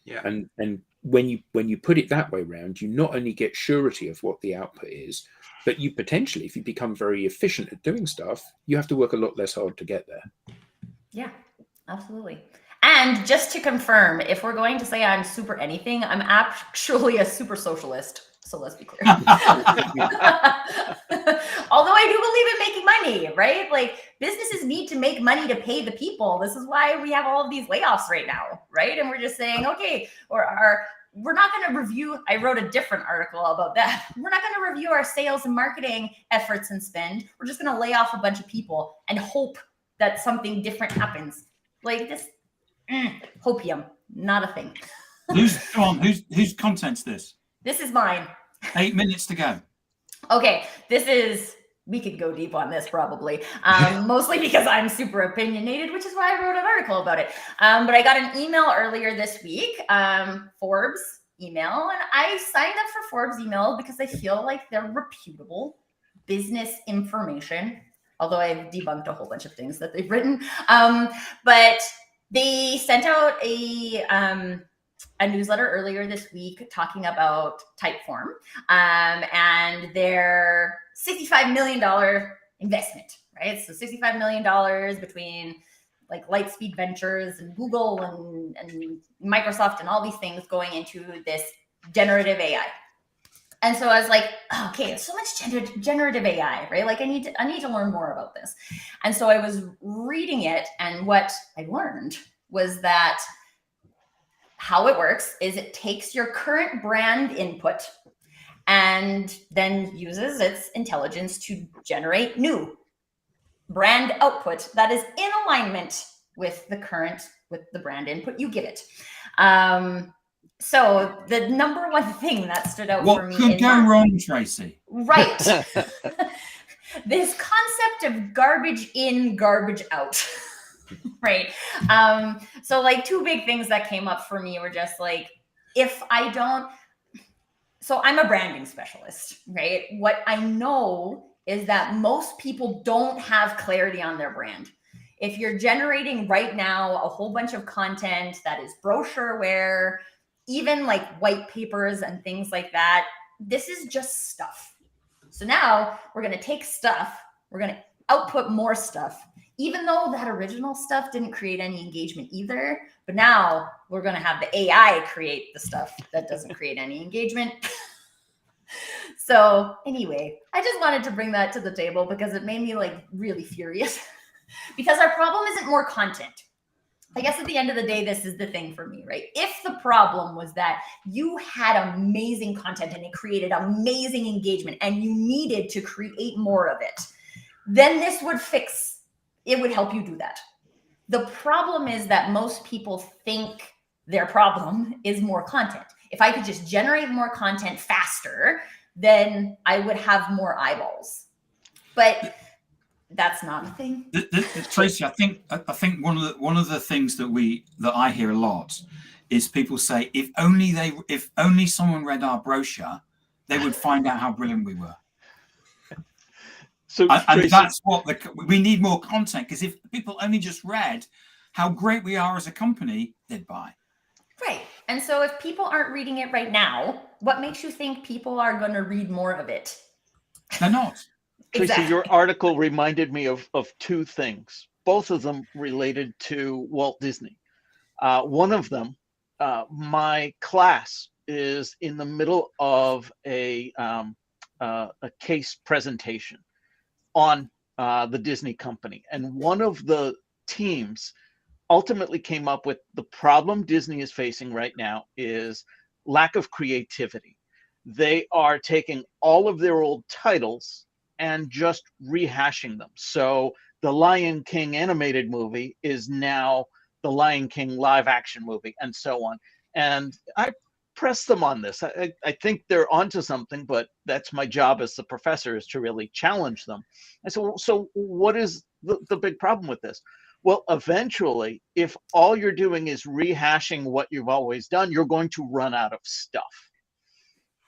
Yeah. And when you put it that way around, you not only get surety of what the output is, but you potentially, if you become very efficient at doing stuff, you have to work a lot less hard to get there. Yeah, absolutely. And just to confirm, if we're going to say I'm super anything, I'm actually a super socialist. So let's be clear. Although I do believe in making money, right? Like businesses need to make money to pay the people. This is why we have all of these layoffs right now, right? And we're just saying, okay, we're not going to review. I wrote a different article about that. We're not going to review our sales and marketing efforts and spend. We're just going to lay off a bunch of people and hope that something different happens. Like this, hopium, not a thing. Whose content's this? This is mine. 8 minutes to go. Okay, we could go deep on this probably, mostly because I'm super opinionated, which is why I wrote an article about it. But I got an email earlier this week, Forbes email, and I signed up for Forbes email because I feel like they're reputable business information, although I've debunked a whole bunch of things that they've written. But they sent out a newsletter earlier this week talking about Typeform and their $65 million investment, right? So $65 million between like Lightspeed Ventures and Google and Microsoft and all these things going into this generative AI. And so I was like, oh, okay, there's so much generative AI, right? Like I need to learn more about this. And so I was reading it, and what I learned was that how it works is it takes your current brand input and then uses its intelligence to generate new brand output that is in alignment with the brand input you give it. So the number one thing that stood out for me. What could go wrong, Tracy? Right. This concept of garbage in, garbage out. Right. So like two big things that came up for me were just like, so I'm a branding specialist, right? What I know is that most people don't have clarity on their brand. If you're generating right now a whole bunch of content that is brochureware, even like white papers and things like that, this is just stuff. So now we're going to take stuff, we're going to output more stuff, even though that original stuff didn't create any engagement either. But now we're going to have the AI create the stuff that doesn't create any engagement. So anyway, I just wanted to bring that to the table because it made me like really furious because our problem isn't more content. I guess at the end of the day, this is the thing for me, right? If the problem was that you had amazing content and it created amazing engagement and you needed to create more of it, then this would it would help you do that. The problem is that most people think their problem is more content. If I could just generate more content faster, then I would have more eyeballs. But that's not a thing. Tracy, I think one of the things that I hear a lot is people say, if only someone read our brochure, they would find out how brilliant we were. So and that's what we need more content, because if people only just read how great we are as a company, they'd buy. Right. And so if people aren't reading it right now, what makes you think people are going to read more of it? They're not. Tracy, Exactly. your article reminded me of two things, both of them related to Walt Disney. One of them, my class is in the middle of a case presentation on the Disney company, and one of the teams ultimately came up with the problem Disney is facing right now is lack of creativity. They are taking all of their old titles and just rehashing them. So the Lion King animated movie is now the Lion King live action movie, and so on. And I press them on this. I think they're onto something, but that's my job as the professor, is to really challenge them. And so what is the big problem with this? Well, eventually, if all you're doing is rehashing what you've always done, you're going to run out of stuff.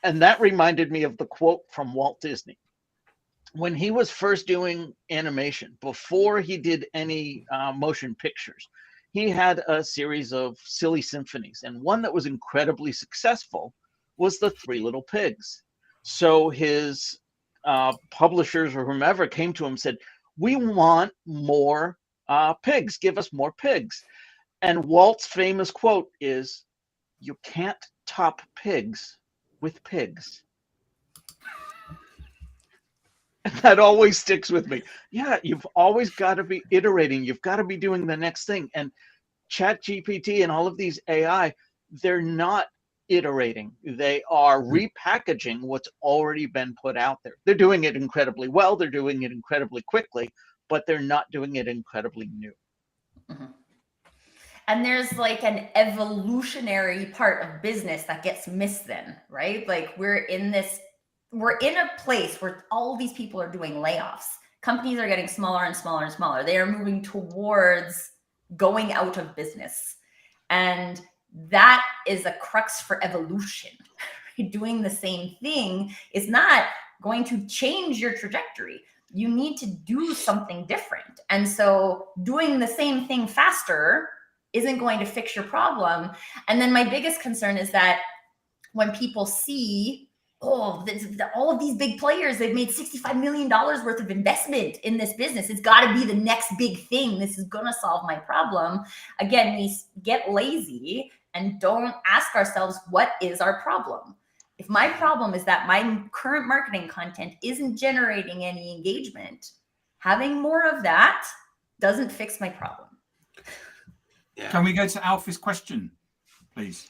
And that reminded me of the quote from Walt Disney. When he was first doing animation, before he did any motion pictures, he had a series of silly symphonies, and one that was incredibly successful was the Three Little Pigs. So his publishers or whomever came to him and said, "We want more pigs. Give us more pigs." And Walt's famous quote is, "You can't top pigs with pigs." And that always sticks with me. Yeah, you've always got to be iterating. You've got to be doing the next thing. And ChatGPT and all of these AI, they're not iterating. They are repackaging what's already been put out there. They're doing it incredibly well. They're doing it incredibly quickly, but they're not doing it incredibly new. Mm-hmm. And there's like an evolutionary part of business that gets missed then, right? Like we're in a place where all these people are doing layoffs. Companies are getting smaller and smaller and smaller. They are moving towards going out of business. And that is a crux for evolution. Doing the same thing is not going to change your trajectory. You need to do something different. And so doing the same thing faster isn't going to fix your problem. And then my biggest concern is that when people see, all of these big players, they've made $65 million worth of investment in this business. It's got to be the next big thing. This is going to solve my problem. Again, we get lazy and don't ask ourselves, what is our problem? If my problem is that my current marketing content isn't generating any engagement, having more of that doesn't fix my problem. Yeah. Can we go to Alfie's question, please?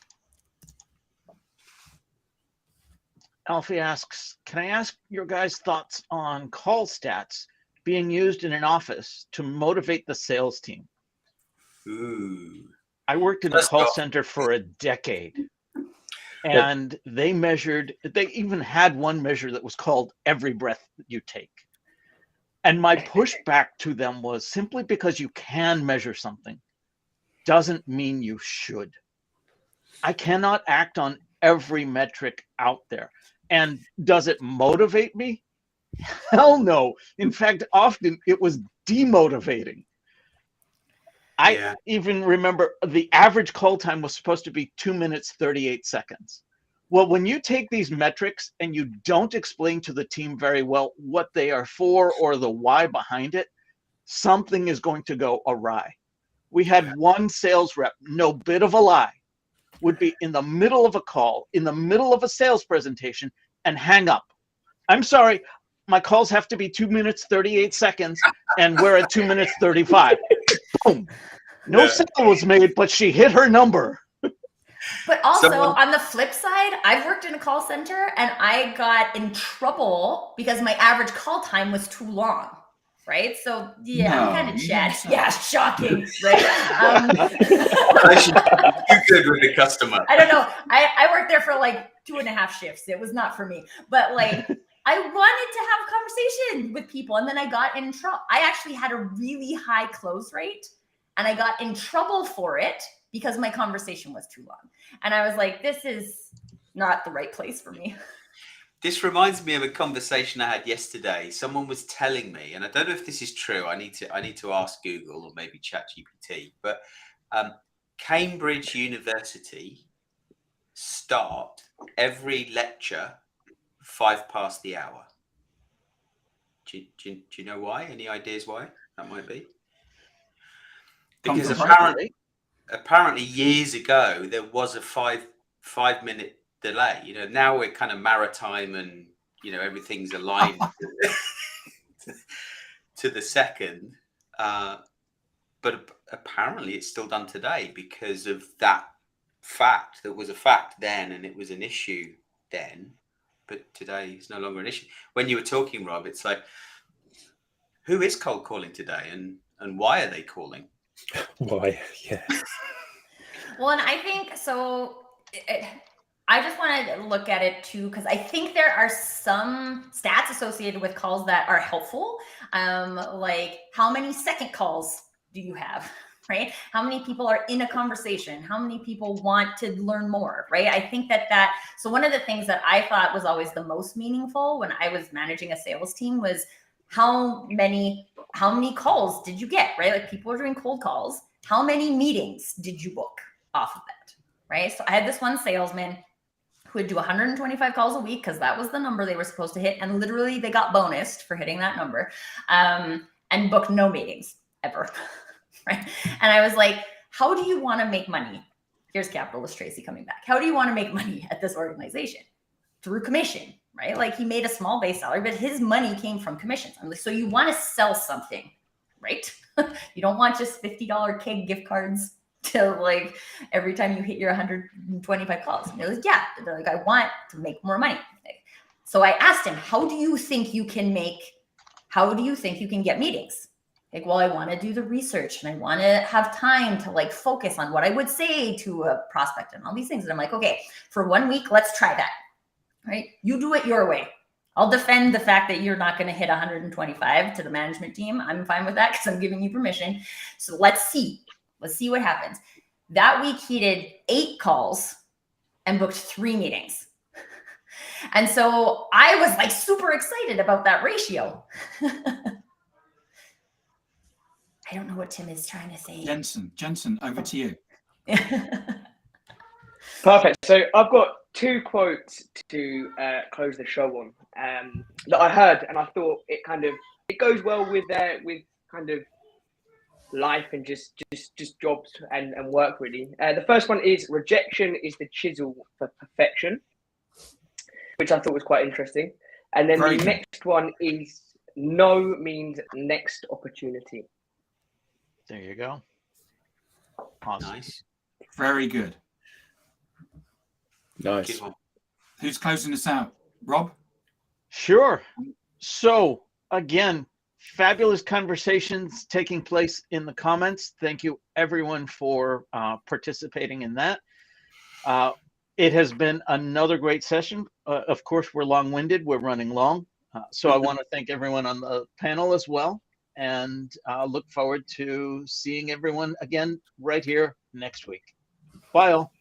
Alfie asks, can I ask your guys' thoughts on call stats being used in an office to motivate the sales team? Ooh. I worked in a call center for a decade, and they even had one measure that was called every breath you take. And my pushback to them was, simply because you can measure something doesn't mean you should. I cannot act on every metric out there. And does it motivate me? Hell no. In fact, often it was demotivating. I even remember the average call time was supposed to be 2 minutes, 38 seconds. Well, when you take these metrics and you don't explain to the team very well what they are for or the why behind it, something is going to go awry. We had one sales rep, no bit of a lie, would be in the middle of a call, in the middle of a sales presentation, and hang up. I'm sorry, my calls have to be 2 minutes, 38 seconds, and we're at 2 minutes, 35. Boom. No sale was made, but she hit her number. But also, on the flip side, I've worked in a call center, and I got in trouble because my average call time was too long. Right, so I'm kind of chatty. Yeah, shocking, right? Too good with the customer. I don't know. I worked there for like 2.5 shifts. It was not for me, but like I wanted to have a conversation with people, and then I got in trouble. I actually had a really high close rate, and I got in trouble for it because my conversation was too long. And I was like, this is not the right place for me. This reminds me of a conversation I had yesterday. Someone was telling me, and I don't know if this is true. I need to ask Google or maybe ChatGPT. But Cambridge University start every lecture 5 past the hour. Do you know why? Any ideas why that might be? Because apparently years ago there was a five minute delay. You know, now we're kind of maritime and, you know, everything's aligned to the second. But apparently it's still done today because of that fact. That was a fact then and it was an issue then, but today it's no longer an issue. When you were talking, Rob, it's like, who is cold calling today and why are they calling? Why? Yeah. Well, and I think so. I just want to look at it too, because I think there are some stats associated with calls that are helpful. Like how many second calls do you have, right? How many people are in a conversation? How many people want to learn more, right? I think so one of the things that I thought was always the most meaningful when I was managing a sales team was how many calls did you get, right? Like people are doing cold calls. How many meetings did you book off of that, right? So I had this one salesman who would do 125 calls a week because that was the number they were supposed to hit. And literally they got bonused for hitting that number and booked no meetings ever, right? And I was like, how do you want to make money? Here's capitalist Tracy coming back. How do you want to make money at this organization? Through commission, right? Like he made a small base salary, but his money came from commissions. I'm like, so you want to sell something, right? You don't want just $50 keg gift cards to like every time you hit your 125 calls. And they're like, yeah. They're like, I want to make more money. So I asked him, how do you think you can get meetings? Like, well, I want to do the research and I want to have time to like focus on what I would say to a prospect and all these things. And I'm like, okay, for 1 week, let's try that, right? You do it your way. I'll defend the fact that you're not going to hit 125 to the management team. I'm fine with that because I'm giving you permission. So let's see what happens. That week he did 8 calls and booked 3 meetings. And so I was like super excited about that ratio. I don't know what Tim is trying to say. Jensen, over to you. Perfect. So I've got 2 quotes to close the show on that I heard, and I thought it goes well with kind of life and just jobs and work really. The first one is rejection is the chisel for perfection, which I thought was quite interesting. And then the next one is no means next opportunity. There you go. Awesome. Nice. Very good. Nice. Who's closing us out? Rob? Sure. So again, fabulous conversations taking place in the comments. Thank you everyone for participating in that. It has been another great session. Of course, we're long-winded. We're running long. So I want to thank everyone on the panel as well. And look forward to seeing everyone again right here next week. Bye all.